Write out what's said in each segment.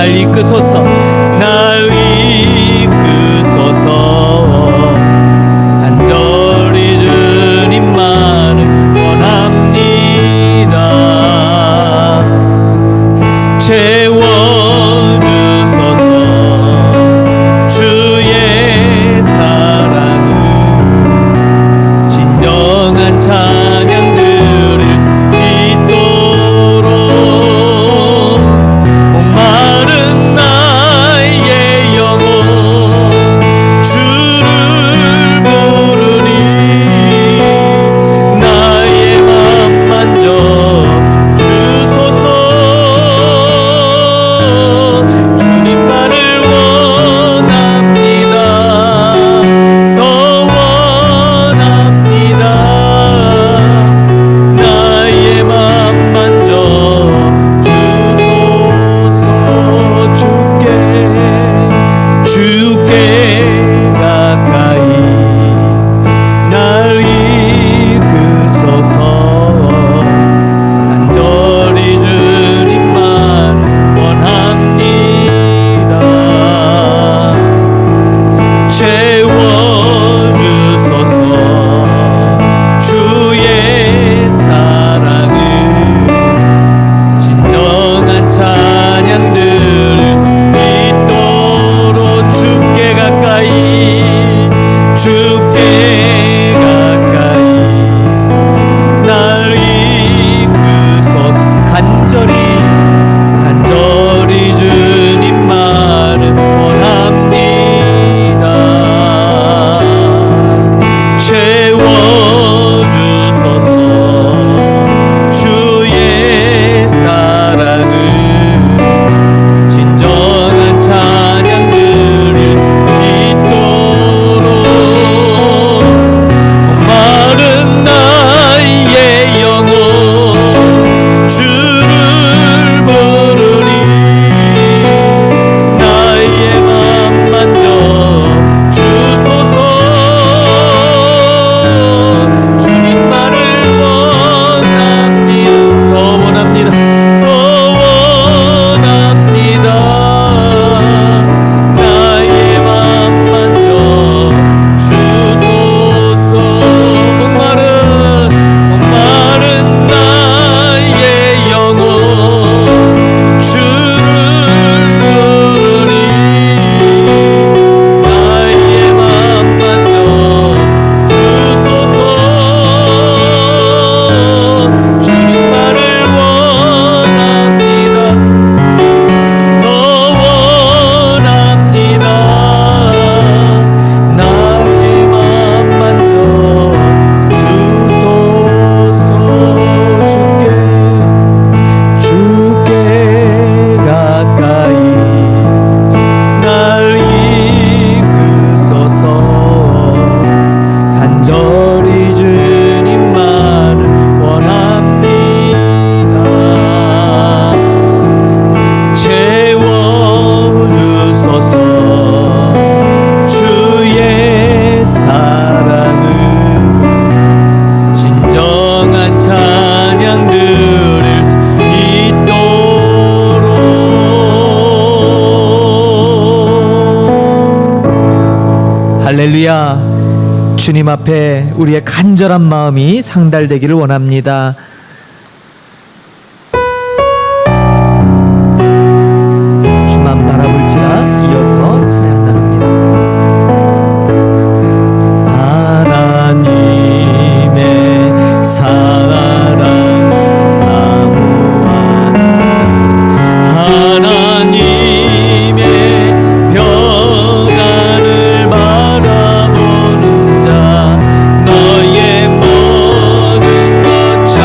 날 이끄소서, 날 이끄소서. 간절히 주님만을 원합니다. 채워주소서. 주의 사랑을 진정한 찬양 드릴 수 있도록 목마른 나의 영혼 주를 부르니 나의 맘 만져 주소서. 주님만을 원합니다. 더 원합니다. 나의 맘 만져 주소서. 주께 가까이 날 이끄소서. 간절히 주님만 원합니다. 채워주소서. 주의 사랑을 진정한 찬양 드릴 수 있도록 주께 가까이, 주께 가까이 날 이끄소서. 간절히 주님만을 원합니다. 채워주소서. 주의 사랑을 진정한 찬양 드릴 수 있도록 목마른 나의 영혼 주를 부르니 나의 맘 만져 주소서. 주님만을 원합니다. 더 원합니다. 더 원합니다. 나의 맘 만져 주소서. 목마른 나의 영혼 주를 부르니 나의 맘 만져 주소서. 주님만을 원합니다. 더 원합니다. 나의 맘 만져 주소서. 주께 가까이 날 이끄소서. 간절히 주님만을 원합니다. 채워주소서. 주의 사랑을 진정한 찬양 드릴 수 있도록. 할렐루야. 주님 앞에 우리의 간절한 마음이 상달되기를 원합니다. 주만 바라볼지라 이어서 찬양 나눕니다. 하나님의 사랑을 사모하는 자, 하나님의 평안을 바라보는 자, 너의 모든 것 참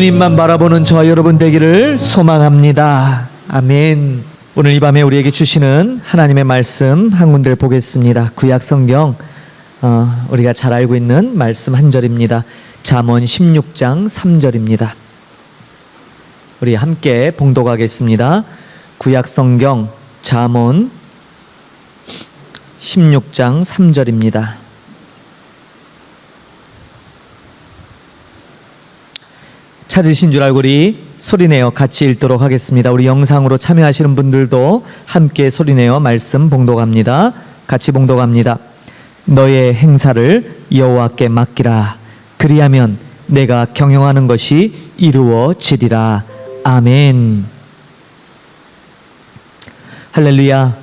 주님만 바라보는 저와 여러분 되기를 소망합니다. 아멘. 오늘 이 밤에 우리에게 주시는 하나님의 말씀 한 군데를 보겠습니다. 구약 성경 우리가 잘 알고 있는 말씀 한 절입니다. 잠언 16장 3절입니다. 우리 함께 봉독하겠습니다. 구약 성경 잠언 16장 3절입니다. 찾으신 줄 알고 우리 소리내어 같이 읽도록 하겠습니다. 우리 영상으로 참여하시는 분들도 함께 소리내어 말씀 봉독합니다. 같이 봉독합니다. 너의 행사를 여호와께 맡기라. 그리하면 내가 경영하는 것이 이루어지리라. 아멘. 할렐루야.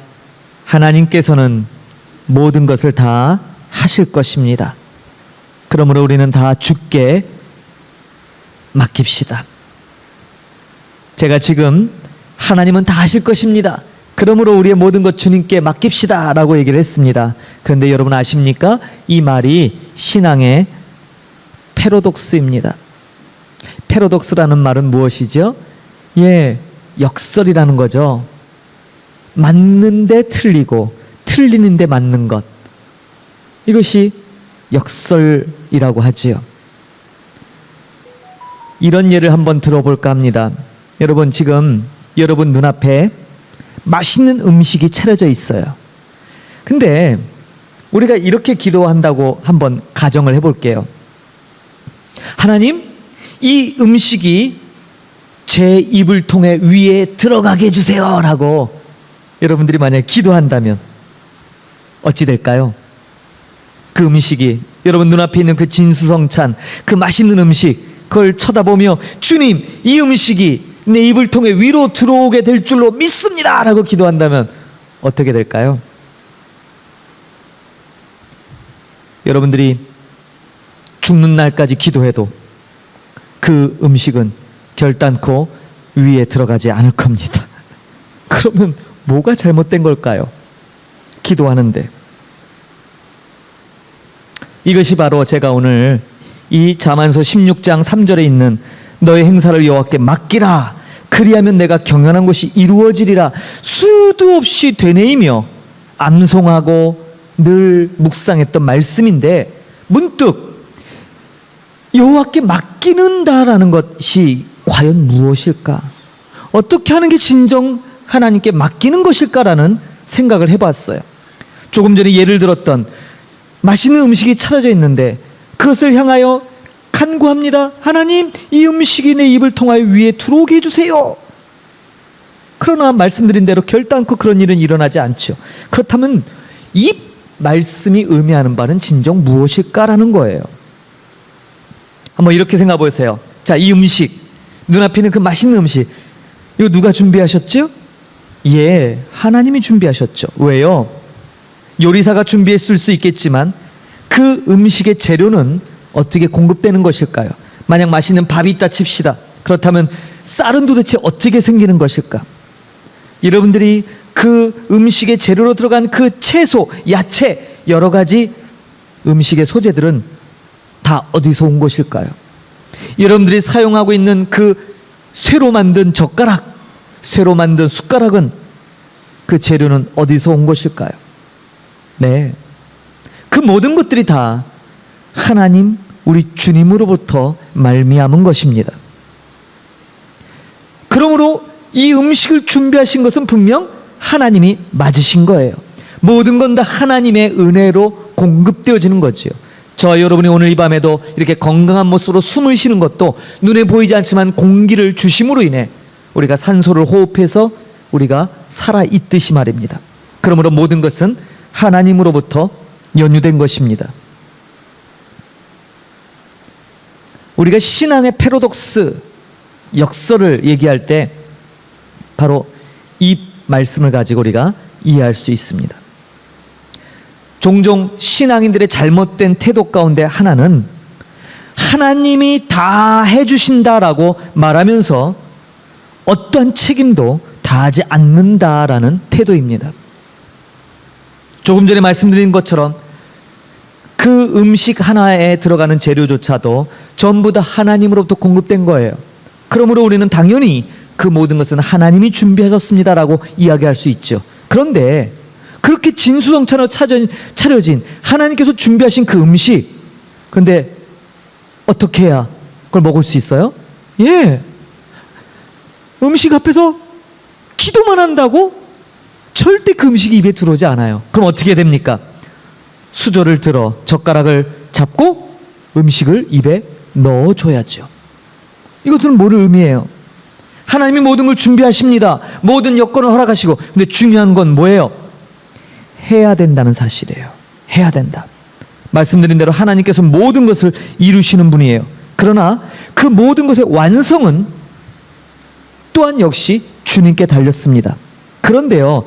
하나님께서는 모든 것을 다 하실 것입니다. 그러므로 우리는 다 주께 맡깁시다. 제가 지금 하나님은 다 하실 것입니다. 그러므로 우리의 모든 것 주님께 맡깁시다 라고 얘기를 했습니다. 그런데 여러분 아십니까? 이 말이 신앙의 패러독스입니다. 패러독스라는 말은 무엇이죠? 역설이라는 거죠. 맞는데 틀리고 틀리는데 맞는 것, 이것이 역설이라고 하지요. 이런 예를 한번 들어볼까 합니다. 여러분, 지금 여러분 눈앞에 맛있는 음식이 차려져 있어요. 근데 우리가 이렇게 기도한다고 한번 가정을 해볼게요. 하나님, 이 음식이 제 입을 통해 위에 들어가게 해주세요 라고 여러분들이 만약에 기도한다면 어찌 될까요? 그 음식이 여러분 눈앞에 있는 그 진수성찬, 그 맛있는 음식, 그걸 쳐다보며 주님, 이 음식이 내 입을 통해 위로 들어오게 될 줄로 믿습니다 라고 기도한다면 어떻게 될까요? 여러분들이 죽는 날까지 기도해도 그 음식은 결단코 위에 들어가지 않을 겁니다. 그러면 뭐가 잘못된 걸까요? 기도하는데. 이것이 바로 제가 오늘 이 잠언서 16장 3절에 있는 너의 행사를 여호와께 맡기라. 그리하면 내가 경영한 것이 이루어지리라. 수도 없이 되뇌이며 암송하고 늘 묵상했던 말씀인데 문득 여호와께 맡기는다라는 것이 과연 무엇일까? 어떻게 하는 게 진정 하나님께 맡기는 것일까라는 생각을 해봤어요. 조금 전에 예를 들었던 맛있는 음식이 차려져 있는데 그것을 향하여 간구합니다. 하나님, 이 음식이 내 입을 통하여 위에 들어오게 해주세요. 그러나 말씀드린 대로 결단코 그런 일은 일어나지 않죠. 그렇다면 이 말씀이 의미하는 바는 진정 무엇일까라는 거예요. 한번 이렇게 생각해 보세요. 자, 이 음식, 눈앞에 있는 그 맛있는 음식, 이거 누가 준비하셨죠? 하나님이 준비하셨죠. 왜요? 요리사가 준비했을 수 있겠지만 그 음식의 재료는 어떻게 공급되는 것일까요? 만약 맛있는 밥이 있다 칩시다. 그렇다면 쌀은 도대체 어떻게 생기는 것일까? 여러분들이 그 음식의 재료로 들어간 그 채소, 야채, 여러 가지 음식의 소재들은 다 어디서 온 것일까요? 여러분들이 사용하고 있는 그 쇠로 만든 젓가락, 쇠로 만든 숟가락은 그 재료는 어디서 온 것일까요? 그 모든 것들이 다 하나님, 우리 주님으로부터 말미암은 것입니다. 그러므로 이 음식을 준비하신 것은 분명 하나님이 맞으신 거예요. 모든 건 다 하나님의 은혜로 공급되어지는 거지요. 저 여러분이 오늘 이 밤에도 이렇게 건강한 모습으로 숨을 쉬는 것도 눈에 보이지 않지만 공기를 주심으로 인해 우리가 산소를 호흡해서 우리가 살아있듯이 말입니다. 그러므로 모든 것은 하나님으로부터 연유된 것입니다. 우리가 신앙의 패러독스, 역설을 얘기할 때 바로 이 말씀을 가지고 우리가 이해할 수 있습니다. 종종 신앙인들의 잘못된 태도 가운데 하나는 하나님이 다 해주신다라고 말하면서 어떠한 책임도 다하지 않는다라는 태도입니다. 조금 전에 말씀드린 것처럼 그 음식 하나에 들어가는 재료조차도 전부 다 하나님으로부터 공급된 거예요. 그러므로 우리는 당연히 그 모든 것은 하나님이 준비하셨습니다라고 이야기할 수 있죠. 그런데 그렇게 진수성찬으로 차려진 하나님께서 준비하신 그 음식, 그런데 어떻게 해야 그걸 먹을 수 있어요? 음식 앞에서 기도만 한다고 절대 그 음식이 입에 들어오지 않아요. 그럼 어떻게 됩니까? 수저를 들어 젓가락을 잡고 음식을 입에 넣어줘야죠. 이것들은 뭐를 의미해요? 하나님이 모든 걸 준비하십니다. 모든 여건을 허락하시고, 근데 중요한 건 뭐예요? 해야 된다는 사실이에요. 해야 된다. 말씀드린 대로 하나님께서 모든 것을 이루시는 분이에요. 그러나 그 모든 것의 완성은 또한 역시 주님께 달렸습니다. 그런데요,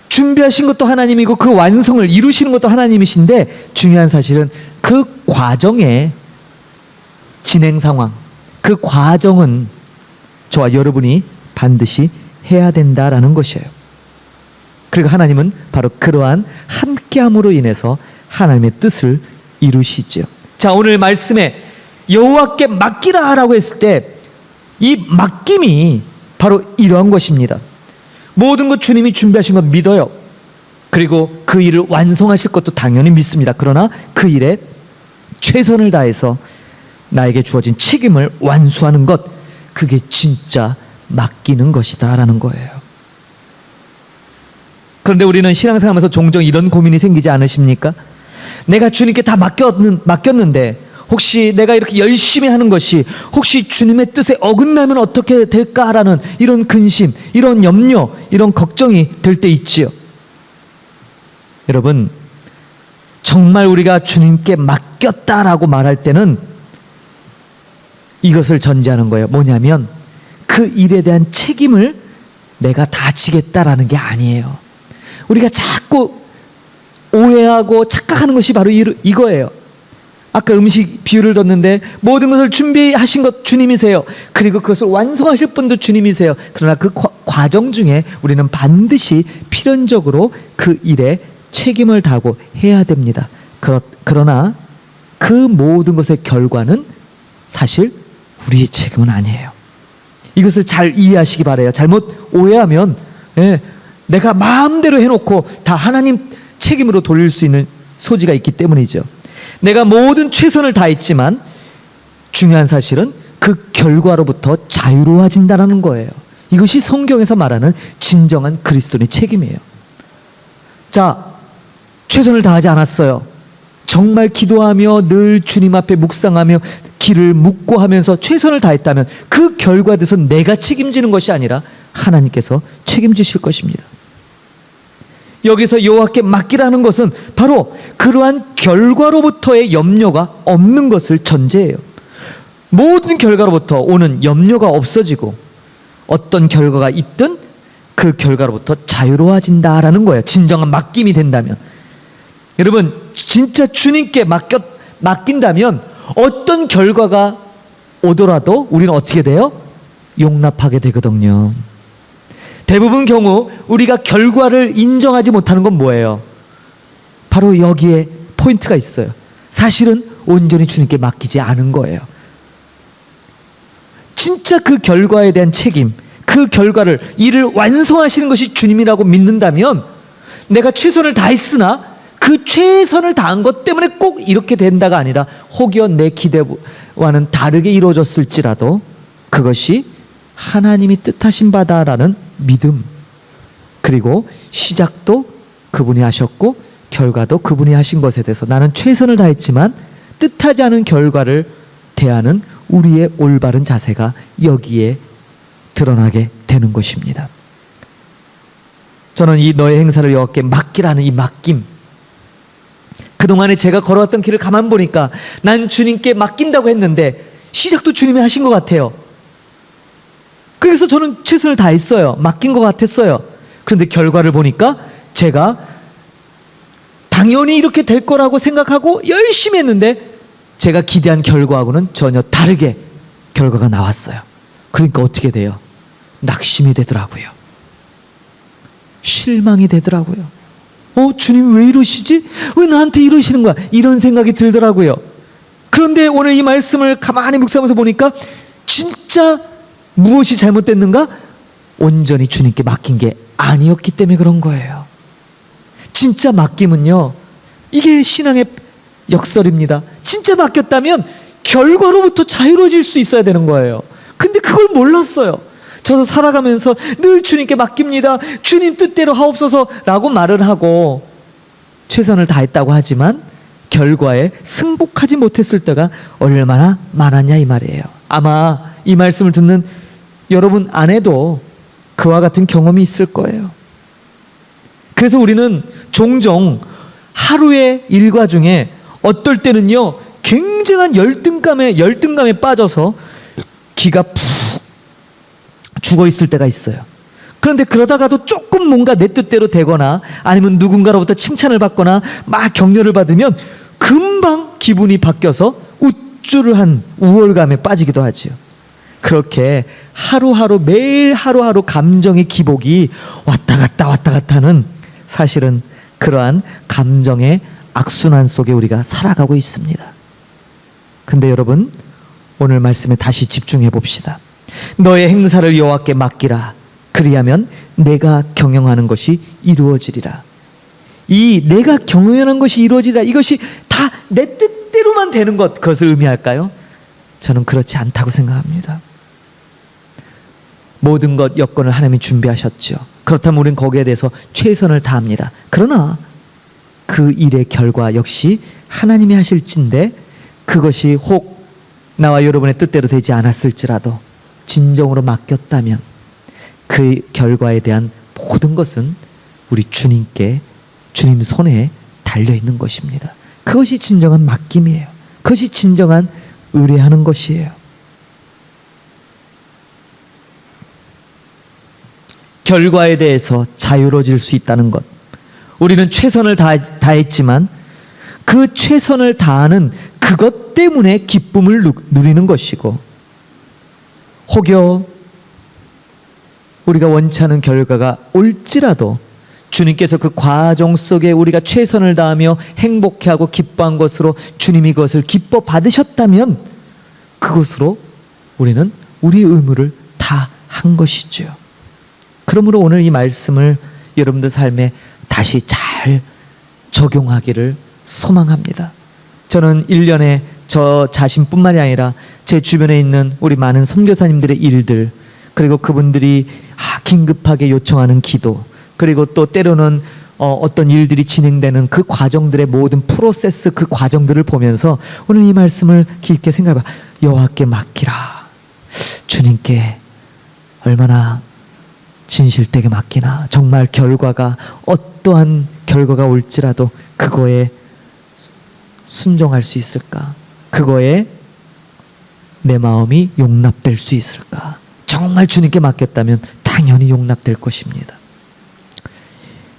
준비하신 것도 하나님이고 그 완성을 이루시는 것도 하나님이신데, 중요한 사실은 그 과정의 진행 상황, 그 과정은 저와 여러분이 반드시 해야 된다라는 것이에요. 그리고 하나님은 바로 그러한 함께함으로 인해서 하나님의 뜻을 이루시죠. 자, 오늘 말씀에 여호와께 맡기라 라고 했을 때 이 맡김이 바로 이러한 것입니다. 모든 것 주님이 준비하신 것 믿어요. 그리고 그 일을 완성하실 것도 당연히 믿습니다. 그러나 그 일에 최선을 다해서 나에게 주어진 책임을 완수하는 것, 그게 진짜 맡기는 것이다 라는 거예요. 그런데 우리는 신앙생활하면서 종종 이런 고민이 생기지 않으십니까? 내가 주님께 다 맡겼는데 혹시 내가 이렇게 열심히 하는 것이 혹시 주님의 뜻에 어긋나면 어떻게 될까라는 이런 근심, 이런 염려, 이런 걱정이 될 때 있지요. 여러분, 정말 우리가 주님께 맡겼다라고 말할 때는 이것을 전제하는 거예요. 뭐냐면 그 일에 대한 책임을 내가 다 지겠다라는 게 아니에요. 우리가 자꾸 오해하고 착각하는 것이 바로 이거예요. 아까 음식 비유를 뒀는데 모든 것을 준비하신 것 주님이세요. 그리고 그것을 완성하실 분도 주님이세요. 그러나 그 과정 중에 우리는 반드시 필연적으로 그 일에 책임을 다하고 해야 됩니다. 그러나 그 모든 것의 결과는 사실 우리의 책임은 아니에요. 이것을 잘 이해하시기 바라요. 잘못 오해하면 내가 마음대로 해놓고 다 하나님 책임으로 돌릴 수 있는 소지가 있기 때문이죠. 내가 모든 최선을 다했지만 중요한 사실은 그 결과로부터 자유로워진다는 거예요. 이것이 성경에서 말하는 진정한 그리스도인의 책임이에요. 자, 최선을 다하지 않았어요. 정말 기도하며 늘 주님 앞에 묵상하며 길을 묻고 하면서 최선을 다했다면 그 결과에 대해서 내가 책임지는 것이 아니라 하나님께서 책임지실 것입니다. 여기서 여호와께 맡기라는 것은 바로 그러한 결과로부터의 염려가 없는 것을 전제해요. 모든 결과로부터 오는 염려가 없어지고 어떤 결과가 있든 그 결과로부터 자유로워진다라는 거예요. 진정한 맡김이 된다면. 여러분, 진짜 주님께 맡긴다면 어떤 결과가 오더라도 우리는 어떻게 돼요? 용납하게 되거든요. 대부분 경우 우리가 결과를 인정하지 못하는 건 뭐예요? 바로 여기에 포인트가 있어요. 사실은 온전히 주님께 맡기지 않은 거예요. 진짜 그 결과에 대한 책임, 그 결과를, 일을 완성하시는 것이 주님이라고 믿는다면 내가 최선을 다했으나 그 최선을 다한 것 때문에 꼭 이렇게 된다가 아니라 혹여 내 기대와는 다르게 이루어졌을지라도 그것이 하나님이 뜻하신 바다라는 믿음, 그리고 시작도 그분이 하셨고 결과도 그분이 하신 것에 대해서 나는 최선을 다했지만 뜻하지 않은 결과를 대하는 우리의 올바른 자세가 여기에 드러나게 되는 것입니다. 저는 이 너의 행사를 여호와께 맡기라는 이 맡김, 그동안에 제가 걸어왔던 길을 가만 보니까 난 주님께 맡긴다고 했는데 시작도 주님이 하신 것 같아요. 그래서 저는 최선을 다했어요. 맡긴 것 같았어요. 그런데 결과를 보니까 제가 당연히 이렇게 될 거라고 생각하고 열심히 했는데 제가 기대한 결과하고는 전혀 다르게 결과가 나왔어요. 그러니까 어떻게 돼요? 낙심이 되더라고요. 실망이 되더라고요. 주님 왜 이러시지? 왜 나한테 이러시는 거야? 이런 생각이 들더라고요. 그런데 오늘 이 말씀을 가만히 묵상하면서 보니까 진짜 무엇이 잘못됐는가? 온전히 주님께 맡긴 게 아니었기 때문에 그런 거예요. 진짜 맡김은요, 이게 신앙의 역설입니다. 진짜 맡겼다면 결과로부터 자유로워질 수 있어야 되는 거예요. 근데 그걸 몰랐어요. 저도 살아가면서 늘 주님께 맡깁니다, 주님 뜻대로 하옵소서 라고 말을 하고 최선을 다했다고 하지만 결과에 승복하지 못했을 때가 얼마나 많았냐 이 말이에요. 아마 이 말씀을 듣는 여러분 안에도 그와 같은 경험이 있을 거예요. 그래서 우리는 종종 하루의 일과 중에 어떨 때는요, 굉장한 열등감에 빠져서 기가 푹 죽어 있을 때가 있어요. 그런데 그러다가도 조금 뭔가 내 뜻대로 되거나 아니면 누군가로부터 칭찬을 받거나 막 격려를 받으면 금방 기분이 바뀌어서 우쭐한 우월감에 빠지기도 하지요. 그렇게 하루하루, 매일 하루하루 감정의 기복이 왔다 갔다 하는, 사실은 그러한 감정의 악순환 속에 우리가 살아가고 있습니다. 근데 여러분, 오늘 말씀에 다시 집중해 봅시다. 너의 행사를 여호와께 맡기라. 그리하면 내가 경영하는 것이 이루어지리라. 이 내가 경영하는 것이 이루어지리라, 이것이 다 내 뜻대로만 되는 것, 그것을 의미할까요? 저는 그렇지 않다고 생각합니다. 모든 것 여건을 하나님이 준비하셨죠. 그렇다면 우리는 거기에 대해서 최선을 다합니다. 그러나 그 일의 결과 역시 하나님이 하실진데, 그것이 혹 나와 여러분의 뜻대로 되지 않았을지라도 진정으로 맡겼다면 그 결과에 대한 모든 것은 우리 주님께, 주님 손에 달려있는 것입니다. 그것이 진정한 맡김이에요. 그것이 진정한 의뢰하는 것이에요. 결과에 대해서 자유로워질 수 있다는 것, 우리는 최선을 다했지만 그 최선을 다하는 그것 때문에 기쁨을 누리는 것이고, 혹여 우리가 원치 않은 결과가 올지라도 주님께서 그 과정 속에 우리가 최선을 다하며 행복해하고 기뻐한 것으로 주님이 그것을 기뻐 받으셨다면 그것으로 우리는 우리의 의무를 다 한 것이죠. 그러므로 오늘 이 말씀을 여러분들 삶에 다시 잘 적용하기를 소망합니다. 저는 1년에 저 자신뿐만이 아니라 제 주변에 있는 우리 많은 선교사님들의 일들, 그리고 그분들이 긴급하게 요청하는 기도, 그리고 또 때로는 어떤 일들이 진행되는 그 과정들의 모든 프로세스, 그 과정들을 보면서 오늘 이 말씀을 깊게 생각해봐. 여호와께 맡기라. 주님께 얼마나 진실되게 맡기나. 정말 결과가, 어떠한 결과가 올지라도 그거에 순종할 수 있을까? 그거에 내 마음이 용납될 수 있을까? 정말 주님께 맡겼다면 당연히 용납될 것입니다.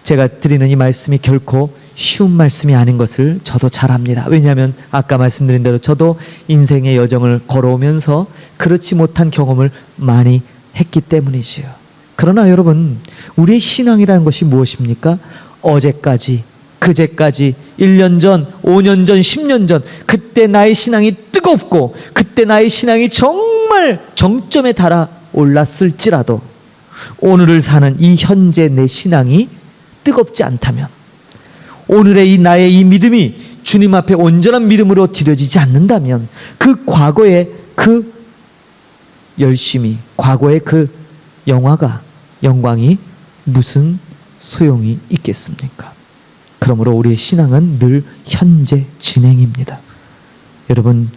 제가 드리는 이 말씀이 결코 쉬운 말씀이 아닌 것을 저도 잘 압니다. 왜냐하면 아까 말씀드린 대로 저도 인생의 여정을 걸어오면서 그렇지 못한 경험을 많이 했기 때문이지요. 그러나 여러분, 우리의 신앙이라는 것이 무엇입니까? 어제까지, 그제까지, 1년 전, 5년 전, 10년 전, 그때 나의 신앙이 뜨겁고 그때 나의 신앙이 정말 정점에 달아 올랐을지라도 오늘을 사는 이 현재 내 신앙이 뜨겁지 않다면, 오늘의 이 나의 이 믿음이 주님 앞에 온전한 믿음으로 드려지지 않는다면 그 과거의 그 열심이, 과거의 그 영광이 무슨 소용이 있겠습니까? 그러므로 우리의 신앙은 늘 현재 진행입니다. 여러분,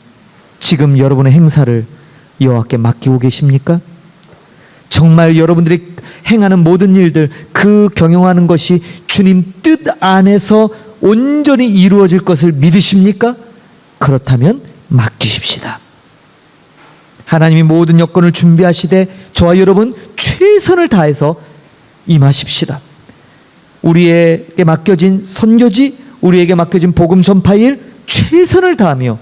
지금 여러분의 행사를 여호와께 맡기고 계십니까? 정말 여러분들이 행하는 모든 일들, 그 경영하는 것이 주님 뜻 안에서 온전히 이루어질 것을 믿으십니까? 그렇다면 맡기십시다. 하나님이 모든 여건을 준비하시되 저와 여러분 최선을 다해서 임하십시다. 우리에게 맡겨진 선교지, 우리에게 맡겨진 복음 전파일 최선을 다하며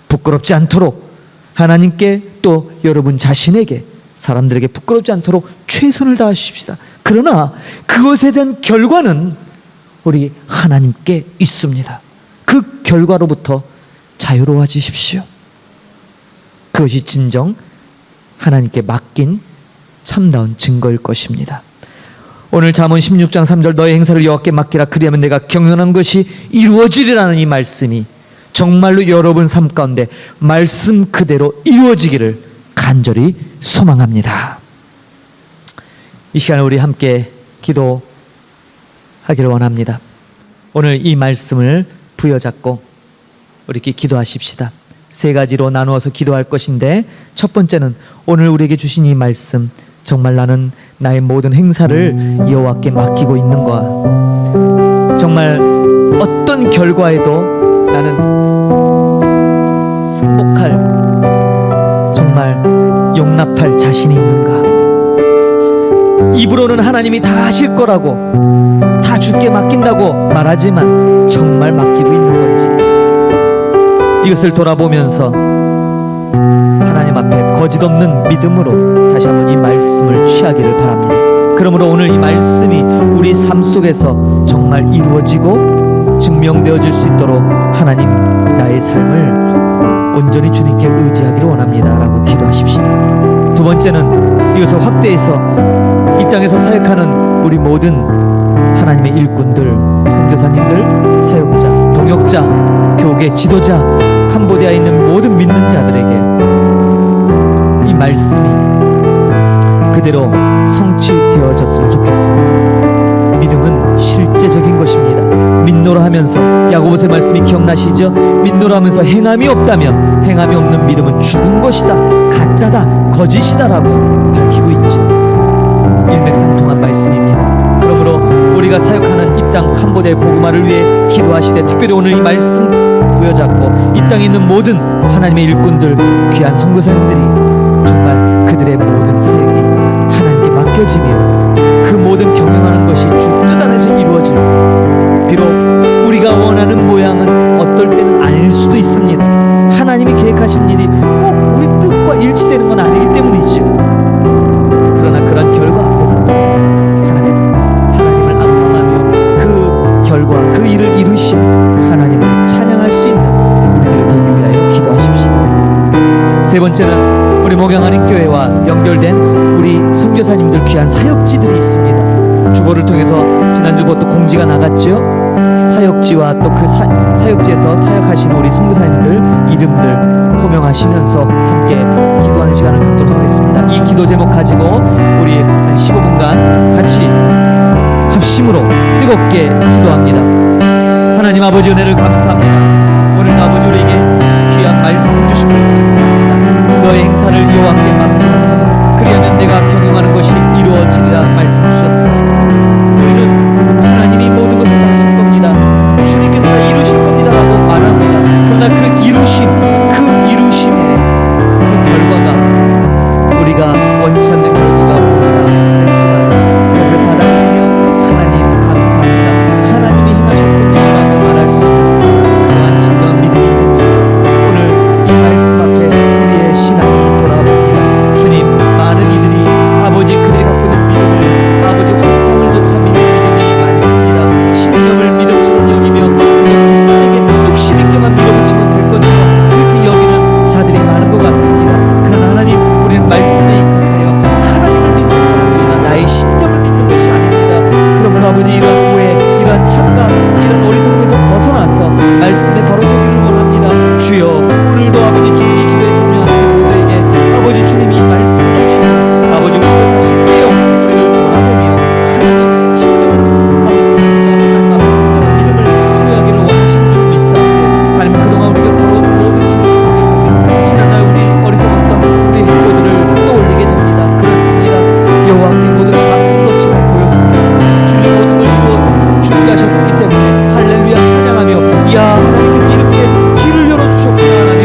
부끄럽지 않도록 하나님께, 또 여러분 자신에게, 사람들에게 부끄럽지 않도록 최선을 다하십시다. 그러나 그것에 대한 결과는 우리 하나님께 있습니다. 그 결과로부터 자유로워지십시오. 그것이 진정 하나님께 맡긴 참다운 증거일 것입니다. 오늘 잠언 16장 3절 너의 행사를 여호와께 맡기라 그리하면 내가 경영한 것이 이루어지리라는 이 말씀이 정말로 여러분 삶 가운데 말씀 그대로 이루어지기를 간절히 소망합니다. 이 시간에 우리 함께 기도하기를 원합니다. 오늘 이 말씀을 부여잡고 우리끼리 기도하십시다. 세 가지로 나누어서 기도할 것인데 첫 번째는 오늘 우리에게 주신 이 말씀, 정말 나는 나의 모든 행사를 여호와께 맡기고 있는가? 정말 어떤 결과에도 나는 승복할, 정말 용납할 자신이 있는가? 입으로는 하나님이 다 하실 거라고, 다 주께 맡긴다고 말하지만 정말 맡기고 있는 건지, 이것을 돌아보면서 하나님 앞에 거짓없는 믿음으로 다시 한번 이 말씀을 취하기를 바랍니다. 그러므로 오늘 이 말씀이 우리 삶 속에서 정말 이루어지고 증명되어질 수 있도록 하나님, 나의 삶을 온전히 주님께 의지하기를 원합니다 라고 기도하십시다. 두 번째는 이것을 확대해서 이 땅에서 사역하는 우리 모든 하나님의 일꾼들, 선교사님들, 사역자, 동역자, 교계 지도자, 캄보디아에 있는 모든 믿는 자들에게 이 말씀이 그대로 성취되어졌으면 좋겠습니다. 믿음은 실제적인 것입니다. 믿노라 하면서, 야고보서의 말씀이 기억나시죠? 믿노라 하면서 행함이 없다면 행함이 없는 믿음은 죽은 것이다, 가짜다, 거짓이다라고 밝히고 있죠. 일맥상통한 말씀입니다. 그러므로 우리가 사역하는 이 땅 캄보디아의 복음화를 위해 기도하시되, 특별히 오늘 이 말씀 부여잡고 이 땅에 있는 모든 하나님의 일꾼들, 귀한 선교사님들이 정말 그들의 모든 사역이 하나님께 맡겨지며 그 모든 경영하는 것이 주 뜻 안에서 이루어질, 비록 우리가 원하는 모양은 어떨 때는 아닐 수도 있습니다. 하나님이 계획하신 일이 꼭 우리 뜻과 일치되는 건 아니기 때문이죠. 그러나 그런 결과 앞에서 하나님을 악망하며 그 결과, 그 일을 이루신 하나님을 찬양할 수 있는 우리를 되기 위하여 기도하십시다. 세 번째는 우리 목양하는 교회와 연결된 우리 선교사님들, 귀한 사역지들이 있습니다. 주보를 통해서 지난주부터 공지가 나갔죠. 사역지와 또 그 사역지에서 사역하신 우리 선교사님들 이름들 호명하시면서 함께 기도하는 시간을 갖도록 하겠습니다. 이 기도 제목 가지고 우리 한 15분간 같이 합심으로 뜨겁게 기도합니다. 하나님 아버지, 은혜를 감사합니다. 오늘 아버지 우리에게 귀한 말씀 주신 것 감사합니다. 너의 행사를 여호와께 맡기라 그리하면 내가 경영하는 것이 이루어지리라 말씀 주셨습니다. 우리는 하나님이 모든 것을 다 하실 겁니다, 주님께서 다 이루실 겁니다 라고 말합니다. 그러나 그 이루심의 그 결과가 우리가 원치 않는 결과가 옵니다 할지라도 그것을 받아들이며 하나님 감사합니다, 하나님이 행하셨군요 라고 말할 수 있는 그러한 진정한 믿음이 있는지 오늘 이 말씀 앞에 우리의 신앙을 돌아봅니다. 주님, 많은 이들이 아버지 그들이 갖고 있는 믿음을, 아버지 환상을 조차 믿는 믿음이 많습니다. 신념을 믿음처럼 여기며 그저 굳세게 뚝심 있게만 밀어붙이면 될 것처럼 그렇게 여기는 자들이 많은 것 같습니다. 그러나 하나님, 우리는 말씀에 입각하여 하나님을 믿는 사람입니다. 나의 신념을 믿는 것이 아닙니다. 그러므로 아버지 이러한 오해, 이러한 착각, 이런 어리석음에서 벗어나서 말씀에 바로 서기를 원합니다. 주여, 오늘도 아버지 주님이 기도에 참여하는 우리에게 아버지 주님이 말씀을 주시고 아버지 우리를 다시 깨어 우리를 돌아보며 하나님 진정한 진정한 믿음을 소유하기를 원하시는 줄 믿사옵고, 하나님 그동안 우리가 걸어온 모든 길 속에 보면 지난날 우리 어리석었던 우리 행보들을 떠올리게 됩니다. 그렇습니다. 여호와께 모든 걸 맡긴 것처럼 보였습니다. 주님 모든 걸 이루어 준비하셨기 때문에 할렐루야 찬양하며, 이야 하나님께서 이렇게 길을 열어주셨구나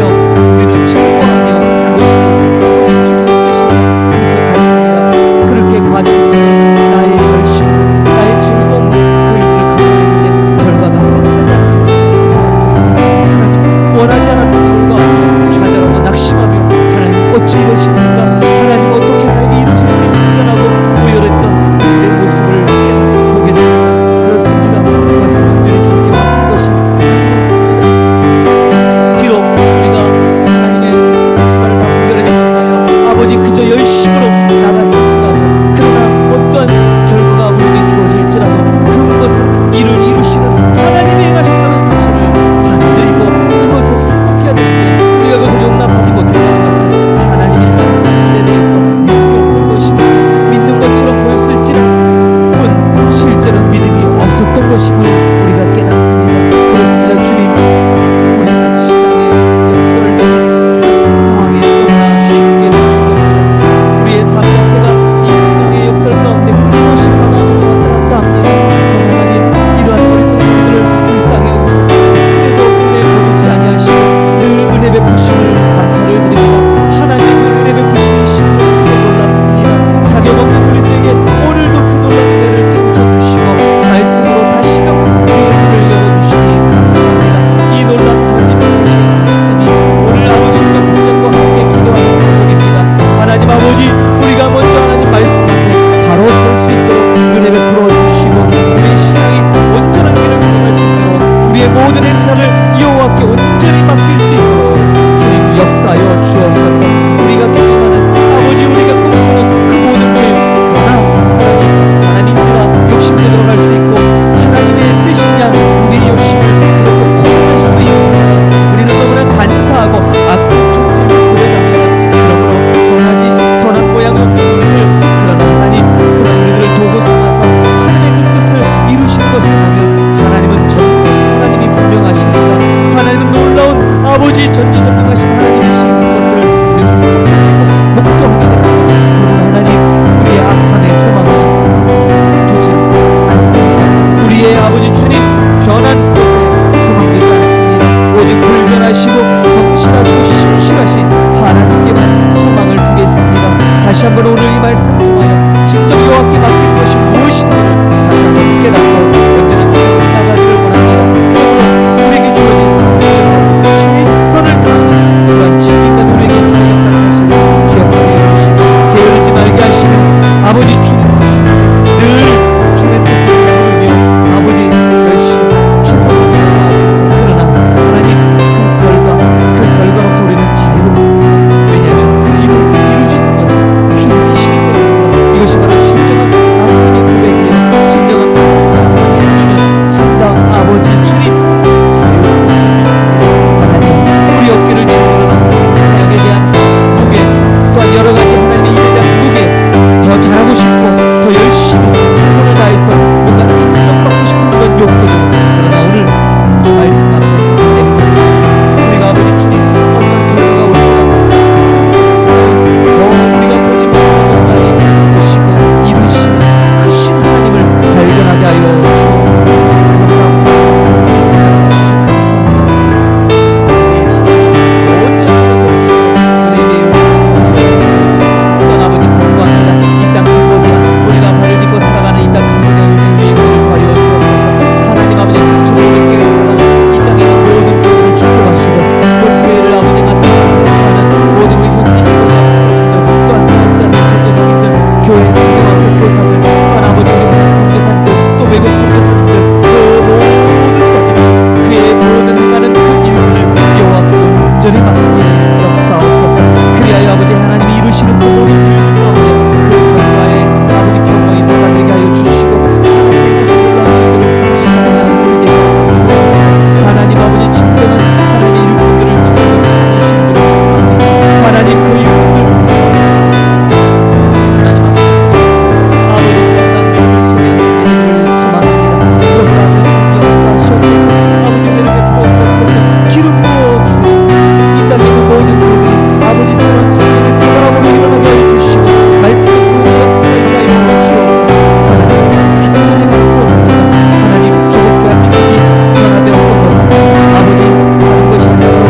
한번 오늘 이 말씀 통하여 진정 여호와께 맡기는 것이 무엇인지를 다시 한번 깨닫고 언제나 나가기를 원합니다. 그러므로 우리에게 주어진 삶 속에서 최선을 다하는 그런 책임과 우리에게 주어졌다는 사실을 기억하게 해주시고 게으르지 말게 하시는 아버지 주님 주시면서 늘 주의 뜻을 이루며 아버지 열심히 최선을 다하옵소서. 그러나 하나님 그 결과로부터 우리는 자유롭습니다. 왜냐하면 그 일을 이루시는 것은 주님이시기 때문에 이것이 바로 진정한 남편의 고백이요 진정한 남편이 믿는 참다운 아버지 주님 자유를 믿습니다. 하나님 우리 어깨를 짊어지는 사역에 대한 무게 또한 여러 가지 하나님의 일에 대한 무게 더 잘하고 싶고 더 열심히 최선을 다해서 뭔가 인정받고 싶은 그런 욕구들 그러나 오늘 말씀 앞에 내리겠습니다. 우리가 아버지 주님 어떤 결과가 올지라도 더 우리가 보지 못하는 것까지 보시고 이루시는 크신 하나님을 발견하게 하여 주옵소서. 그러므로 주님 말씀 주신 감사합니다. 우리의 신앙을 온전히 들어서서 은혜의 영광을 주옵소서. 또한 아버지 간구합니다. 이 땅 캄보디아 우리가 발을 딛고 살아가는 이 땅 캄보디아 은혜의 영광을 더하여 주옵소서. 하나님 아버지 3,500개가 달하는 이 땅에 있는 모든 교회를 축복하시되 그 교회를 아버지 맡는 모든 우리 현지 직원과 목사님들 또한 사역자들 전도사님들 교회 성경학교 교사들 또한 아버지 우리 하나님 선교사님들 또 외국 선교사님들 그 모든 자들이 그의 모든 행하는 그 일들을 여호와께 온전히 맡기게 역사옵소서. 그리하여 아버지 하나님이 이루시는 그 모든 일 가운데 그 결과에 아버지 경험이 받아들이게 하여 주시고 하나님의 하신 놀라운 일들을 찬양하는 우리 되게 주옵소서. 하나님 아버지 진정한 하나님의 일꾼들을 주님을 찾으시는 줄 믿습니다. 하나님 그 일꾼들 하나님 아버지 참담 믿음을 소개하는 우리를 소망합니다. 그러므로 아버지 주님 역사하시옵소서. 아버지 은혜를 베풀어 주옵소서. 기름 부어 주옵소서. 이 땅에 있는 모든 교회들이 아버지 선한 성령의 사과함으로 일어나게 하여 주시고 말씀의 부흥의 역사가 있게 하여 주옵소서. 하나님 간절히 바라옵니다. 하나님 조국 대한민국이 변화되었던 것은 아버지 다른 것이 아니라 바로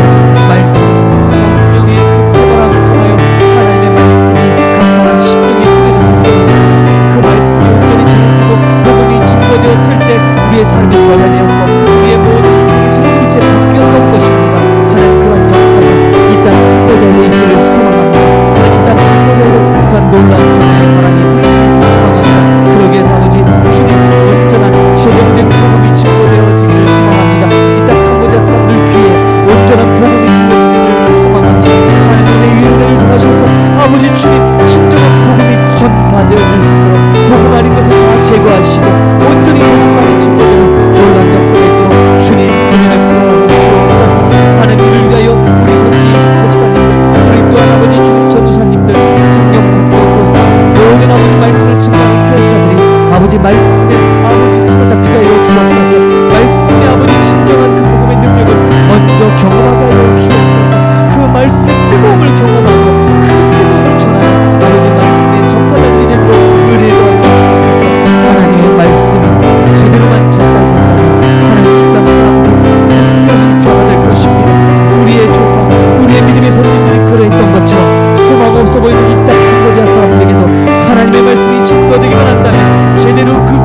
말씀 성령의 그 사과함을 통하여 하나님의 말씀이 각 사람 심령에 뿌려졌기 때문에 그 말씀이 온전히 전해지고 복음이 증거되었을 때 우리의 삶이 변화되었고 우리의 모든 인생의 손길째 바뀌었던 것입니다. 하나님 그런 역사가 이 땅 캄보디아에 있기를 소망합니다. 하나님 이 땅 캄보디아로 그런 놀라운 변화의 바람이 불기를 소망합니다. 그러기 위해서 아버지 주님 온전한 제대로 된 복음이 증거되어지기를 소망합니다. 이 땅 캄보디아 사람들 귀에 온전한 복음이 들려지기를 소망합니다. 하나님의 위로를 더하셔서 아버지 주님 진정한 복음이 전파되어질 수 있도록 복음 아닌 것을 다 제거하시고 온전히 복음만이 증거되는 놀라운 역사가 있도록 주님 은혜를 부어 주옵소서. 하나님을 위하여 우리 현지 목사님들 우리 또한 아버지 주님 전도사님들 성경학교 교사 모든 아버지 말씀을 증거하는 사역자들이 아버지 말씀에 아버지 사로잡히게 하여 주옵소서. 말씀에 아버지 진정한 그 복음의 능력을 먼저 경험하게 하여 주옵소서. 그 말씀의 뜨거움을 경험하고 그 뜨거움을 전하는 아버지 말씀의 전파자들이 되도록 은혜를 하여 주옵소서. 하나님의 말씀이 제대로만 전달된다면 하나님 이 땅 사람들 분명히 변화될 것입니다. 우리의 조상 우리의 믿음의 선진들이 그러했던 것처럼 소망 없어 보이는 이 땅 캄보디아 사람들에게도 하나님의 말씀이 증거되기만 한다면 제대로 그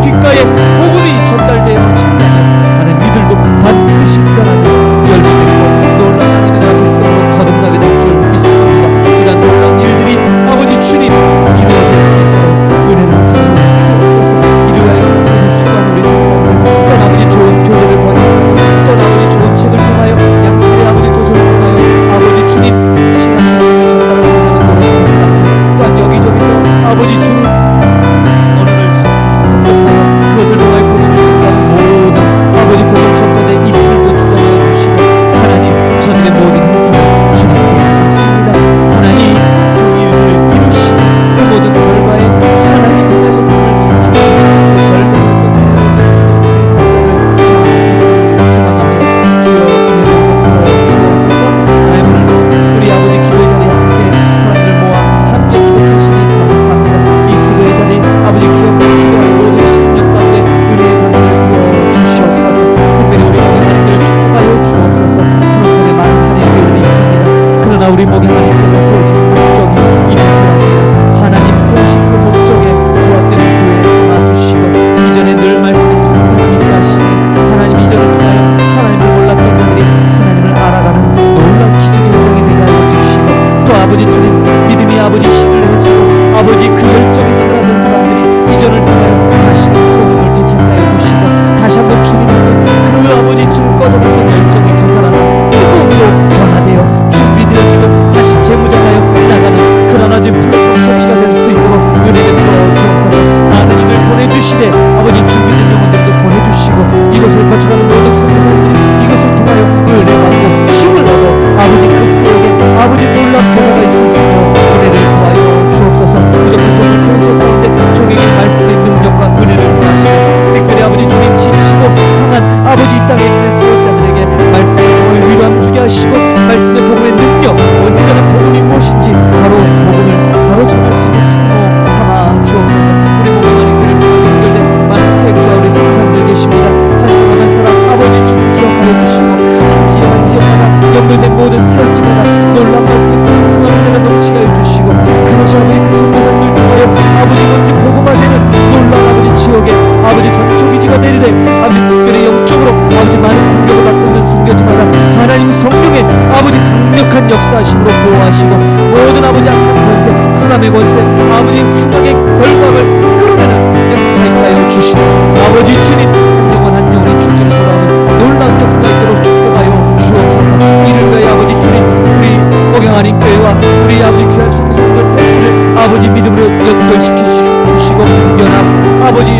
아버지 먼저 복음화되는 놀라운 아버지 지역에 아버지 전초기지가 되리되 아버지 특별히 영적으로 아버지 많은 공격을 받고 있는 선교지마다 하나님 성령의 아버지 강력한 역사하심으로 보호하시고 모든 아버지 악한 권세 흑암의 권세 아버지 흉악의 결과를 끌어내는 역사가 있게 하여 주시고 아버지 주님 한 영혼 한 영혼이 죽기를 돌아오는 놀라운 역사가 있도록 축복하여 주옵소서. 이를 위하여 아버지 주님 우리 목양하는 교회와 우리 아버지 귀한 성도들 사역지를 아버지 믿음으로 연결시켜 주시고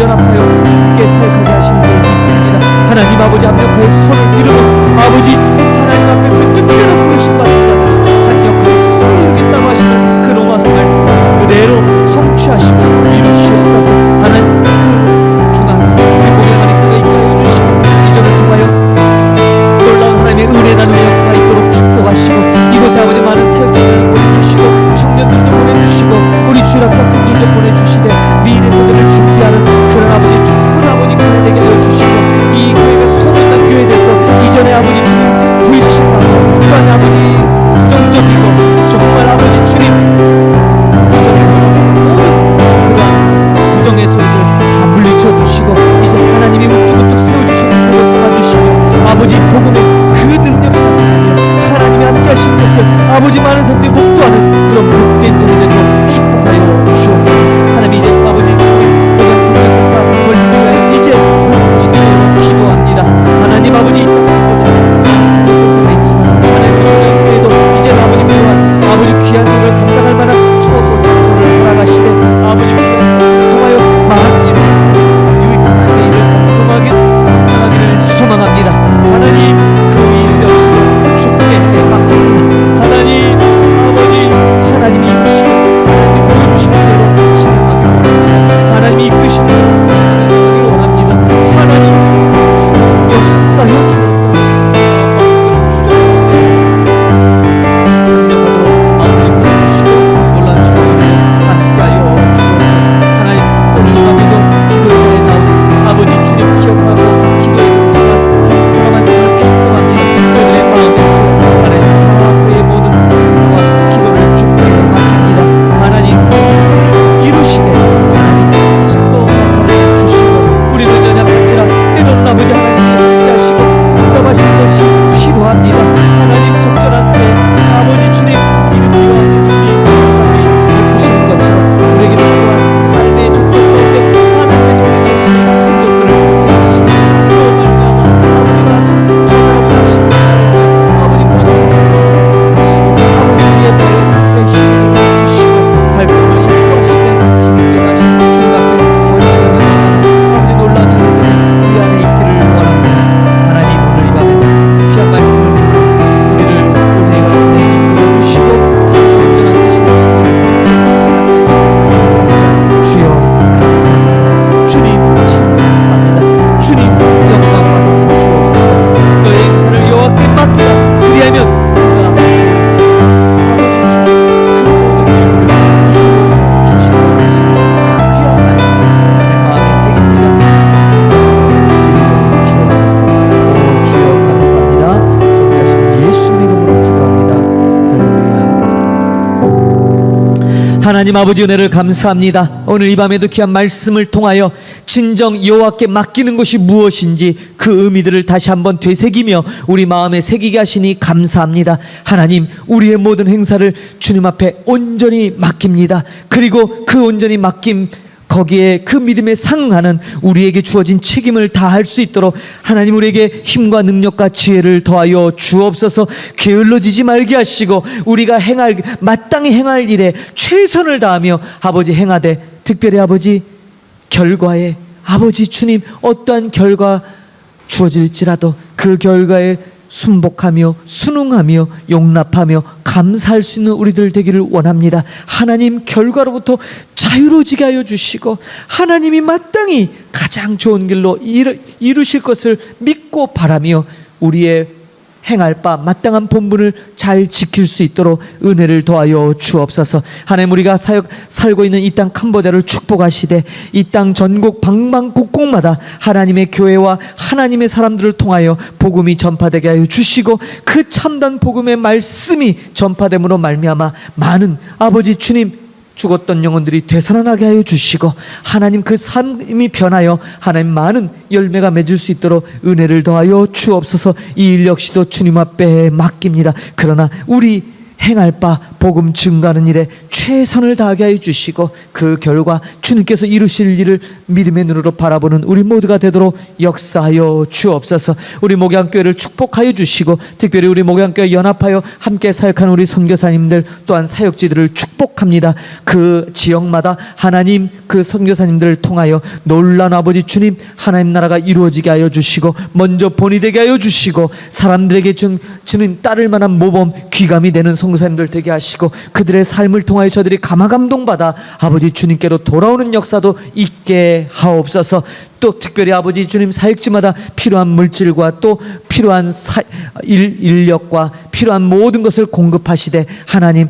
연합하여 함께 사역하게 하시는 줄 믿습니다. 하나님 아버지 합력하여 손을 이루는 아버지 하나님 앞에 그 뜻대로 부르심 받은 자들은 합력하여 손을 이루겠다고 하시는 그 로마서 말씀 그대로 성취하시고 이루시옵소서. 하나님 그 중앙 우리 목양하는 교회가 있게 하여 주시고 이전을 통하여 놀라운 하나님의 은혜 나누는 역사가 있도록 축복하시고 이곳에 아버지 많은 사역자들을 보내주시고 청년들도 보내주시고 우리 주일학 학생들도 보내주시되 미인에서들을 준비하는 그런 아버지 좋은 아버지 교회 되게 하여 주시고 이 교회가 소문난 교회 돼서 이전에 아버지 주님 불신하고 또한 아버지 부정적이고 정말 아버지 주님 이전에 모든 그러한 부정의 소리들 다 물리쳐 주시고 이제 하나님이 우뚝우뚝 세워주시는 그걸 삼아주시며 아버지 복음의 그 능력을 나타내며 하나님이 함께 하신 것을 아버지 많은 사람들이 목도하는 그런 복된 전이 되도록 축복하여 주옵소서. 하나님 이제 아버지 주님 목양 선교센터 권리하여 이제 공직으로 기도합니다. 하나님 아버지 이 땅에 선교센터가 있지만 하나님 교회도 이제는 아버지 그러한 아버지 귀한 성을 감당할 만한 처소 장소를 허락하시되 아버지 귀한 성을 통하여 많은 일을 유익한 하나님의 일을 감당하기를 소망합니다. 하나님 그 일 역시 주께 맡깁니다. 하나님 아버지 하나님이 이끄시고 하나님이 보여주시는 대로 진행하기를 원합니다. 하나님이 이끄시는 대로 진행하기를 원합니다. 하나님 역사여 주옵소서. 강력하도록 마음을 이끌어주시고 놀라운 축복을 함께하여 주옵소서. 하나님 오늘 이 밤에도 기도의 자리에 나온 아버지 주님 기억하고 기도에 동참한 한 사람 한 사람을 축복합니다. 저들의 마음의 소원 하나님 다 그의 모든 행사와 기도를 주께 맡깁니다. 하나님 이루시되 하나님 증거 나타내 주시고 우리는 연약한지라 때로는 아버지 하나님이 함께하시고 응답하실 것이 필요합니다. 하나님 적절한 때 아버지 주님 이름과 아버지 우리 하나님이 이끄시는 것처럼 우리에게는 필요한 삶의 족적 가운데 하나님의 동행하시는 흔적들을 보게 하시고 그로 말미암아 아버지 낮은 저사람 낙심치 말고 아버지 그런 하시고 아버지 위에 발에 힘을 주시고 발걸음을 인도하시되 힘있게 다시 주님 앞에 서주시는 아버지 놀라운 은혜들이 우리 안에 있기를 원합니다. 하나님 오늘 이 밤에도 귀한 말씀을 통해 우리를 은혜 가운데 이끌어 주시고 온전한 뜻이 무엇인지를 감사합니다. 주여 감사합니다. 주님 참 감사합니다. 주님 영광 받아 주옵소서. 너의 행사를 여호와께 맡기라. 그리하면 그가 아버지 주님 그 모든 일을 이루어 주시도록 하시는 그 귀한 말씀 내 마음에 새깁니다. 이루어 주옵소서. 오 주여 감사합니다. 존귀하신 예수님 이름으로 기도합니다. 할렐루야. 하나님 아버지 은혜를 감사합니다. 오늘 이 밤에도 귀한 말씀을 통하여 진정 여호와께 맡기는 것이 무엇인지 그 의미들을 다시 한번 되새기며 우리 마음에 새기게 하시니 감사합니다. 하나님 우리의 모든 행사를 주님 앞에 온전히 맡깁니다. 그리고 그 온전히 맡김 거기에 그 믿음에 상응하는 우리에게 주어진 책임을 다할 수 있도록 하나님 우리에게 힘과 능력과 지혜를 더하여 주옵소서. 게을러지지 말게 하시고 우리가 마땅히 행할 일에 최선을 다하며 아버지 행하되 특별히 아버지 결과에 아버지 주님 어떠한 결과 주어질지라도 그 결과에 순복하며 순응하며 용납하며 감사할 수 있는 우리들 되기를 원합니다. 하나님 결과로부터 자유로워지게 하여 주시고 하나님이 마땅히 가장 좋은 길로 이루실 것을 믿고 바라며 우리의 행할 바 마땅한 본분을 잘 지킬 수 있도록 은혜를 더하여 주옵소서. 하나님 우리가 살고 있는 이 땅 캄보디아를 축복하시되 이 땅 전국 방방곡곡마다 하나님의 교회와 하나님의 사람들을 통하여 복음이 전파되게 하여 주시고 그 참된 복음의 말씀이 전파됨으로 말미암아 많은 아버지 주님 죽었던 영혼들이 되살아나게 하여 주시고 하나님 그 삶이 변하여 하나님 많은 열매가 맺을 수 있도록 은혜를 더하여 주옵소서. 이 일 역시도 주님 앞에 맡깁니다. 그러나 우리 행할 바 복음 증가하는 일에 최선을 다하게 하여 주시고 그 결과 주님께서 이루실 일을 믿음의 눈으로 바라보는 우리 모두가 되도록 역사하여 주옵소서. 우리 목양교회를 축복하여 주시고 특별히 우리 목양교회 연합하여 함께 사역하는 우리 선교사님들 또한 사역지들을 축복합니다. 그 지역마다 하나님 그 선교사님들을 통하여 놀라운 아버지 주님 하나님 나라가 이루어지게 하여 주시고 먼저 본이 되게 하여 주시고 사람들에게 주님 따를 만한 모범 귀감이 되는 선교사님들 되게 하시고 그들의 삶을 통하여 저들이 감화감동받아 아버지 주님께로 돌아오는 역사도 있게 하옵소서. 또 특별히 아버지 주님 사역지마다 필요한 물질과 또 필요한 인력과 필요한 모든 것을 공급하시되 하나님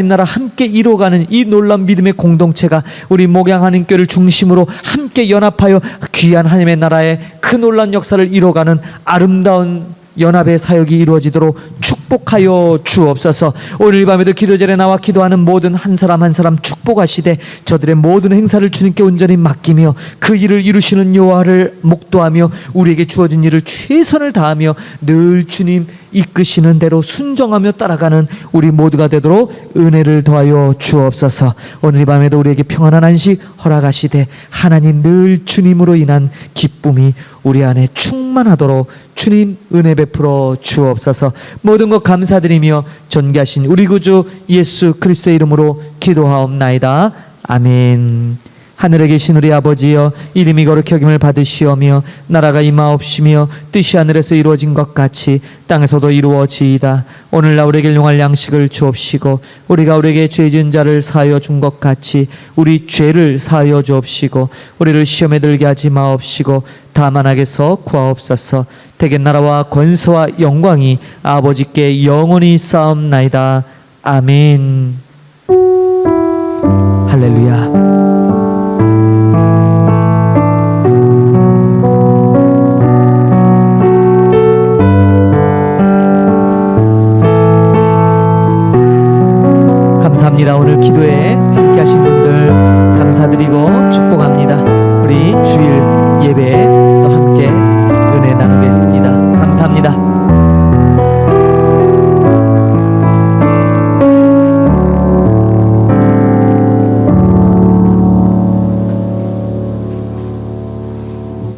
나라 함께 이루어가는 이 놀라운 믿음의 공동체가 우리 목양하는 교회를 중심으로 함께 연합하여 귀한 하나님의 나라의 그 놀라운 역사를 이루어가는 아름다운 연합의 사역이 이루어지도록 축복하여 주옵소서. 오늘 밤에도 기도절에 나와 기도하는 모든 한 사람 한 사람 축복하시되 저들의 모든 행사를 주님께 온전히 맡기며 그 일을 이루시는 여호와를 목도하며 우리에게 주어진 일을 최선을 다하며 늘 주님 이끄시는 대로 순종하며 따라가는 우리 모두가 되도록 은혜를 더하여 주옵소서. 오늘 이 밤에도 우리에게 평안한 안식 허락하시되 하나님 늘 주님으로 인한 기쁨이 우리 안에 충만하도록 주님 은혜 베풀어 주옵소서. 모든 것 감사드리며 존귀하신 우리 구주 예수 그리스도의 이름으로 기도하옵나이다. 아멘. 하늘에 계신 우리 아버지여 이름이 거룩히 여김을 받으시오며 나라가 임하옵시며 뜻이 하늘에서 이루어진 것 같이 땅에서도 이루어지이다. 오늘날 우리에게 용할 양식을 주옵시고 우리가 우리에게 죄 지은 자를 사하여 준 것 같이 우리 죄를 사하여 주옵시고 우리를 시험에 들게 하지 마옵시고 다만 악에서 구하옵소서. 대개 나라와 권세와 영광이 아버지께 영원히 쌓옵나이다. 아멘. 할렐루야. 감사합니다. 오늘 기도에 함께 하신 분들 감사드리고 축복합니다.